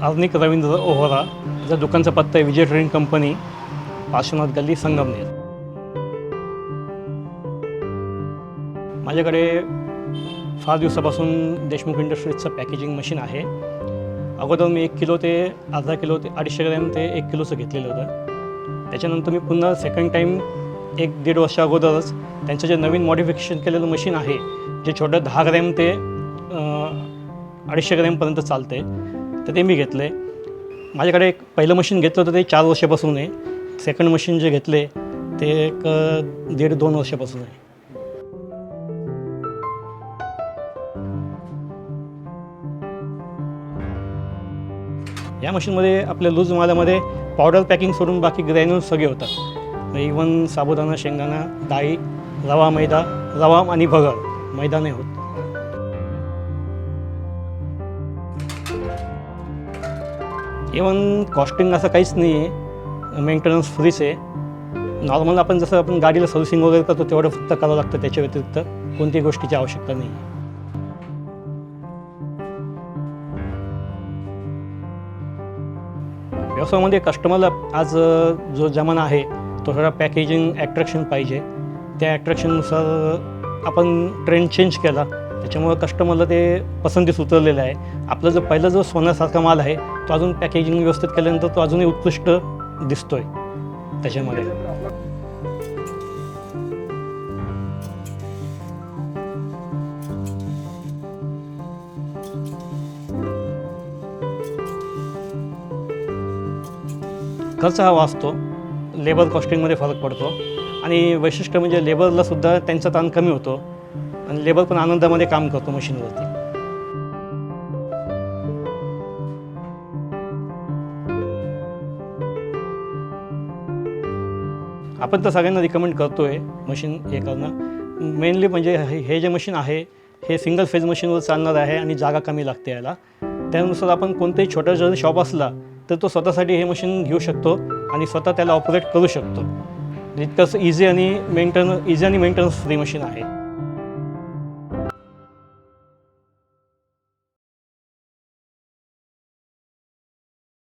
आर्निक रवींद्र ओहोरा, जर दुकानचा पत्ता आहे विजय ट्रेडिंग कंपनी, पार्श्वनाथ गल्ली, संगमनेर. माझ्याकडे फार दिवसापासून देशमुख इंडस्ट्रीजचं पॅकेजिंग मशीन आहे. अगोदर मी 1 किलो ते अर्धा किलो ते 250 ग्रॅम ते 1 किलोचं घेतलेलं होतं. त्याच्यानंतर मी पुन्हा सेकंड टाईम 1-1.5 वर्षा अगोदरच त्यांचं जे नवीन मॉडिफिकेशन केलेलं मशीन आहे, जे छोटं 10 ग्रॅम ते 250 ग्रॅमपर्यंत चालते, तर ते मी घेतलं आहे. माझ्याकडे एक पहिलं मशीन घेतलं होतं ते 4 वर्षापासून आहे. सेकंड मशीन जे घेतले ते एक 1.5-2 वर्षापासून आहे. या मशीनमध्ये आपल्या लूज मालामध्ये पावडर पॅकिंग सोडून बाकी ग्रॅन्युल्स सगळे होतात. इवन साबुदाणा, शेंगदाणा, डाळी, रवा, मैदा, रवा आणि भगर, मैदा नाही होत. इवन कॉस्टिंग असं काहीच नाही आहे, मेंटेनन्स फ्रीच आहे. नॉर्मल आपण जसं आपण गाडीला सर्व्हिसिंग वगैरे करतो तेवढं फक्त करावं लागतं, त्याच्या व्यतिरिक्त कोणत्याही गोष्टीची आवश्यकता नाही आहे. व्यवसायामध्ये कस्टमरला आज जो जमाना आहे तो थोडा पॅकेजिंग ॲट्रॅक्शन पाहिजे. त्या ॲट्रॅक्शननुसार आपण ट्रेंड चेंज केला, त्याच्यामुळं कस्टमरला ते पसंतीस उतरलेलं आहे. आपला जो पहिला जो सोन्यासारखा माल आहे तो अजून पॅकेजिंग व्यवस्थित केल्यानंतर तो अजूनही उत्कृष्ट दिसतो आहे त्याच्यामध्ये. खर्च हा वाचतो, लेबर कॉस्टिंगमध्ये फरक पडतो आणि वैशिष्ट्य म्हणजे लेबरलासुद्धा त्यांचा ताण कमी होतो आणि लेबर पण आनंदामध्ये काम करतो मशीनवरती. आपण तर सगळ्यांना रिकमेंड करतो आहे मशीन हे करणं. मेनली म्हणजे हे जे मशीन आहे हे सिंगल फेज मशीनवर चालणार आहे आणि जागा कमी लागते याला. त्यानुसार आपण कोणताही छोटा जरी शॉप असला तर तो स्वतःसाठी हे मशीन घेऊ शकतो आणि स्वतः त्याला ऑपरेट करू शकतो. इतकंच इझी आणि मेंटेनन्स फ्री मशीन आहे.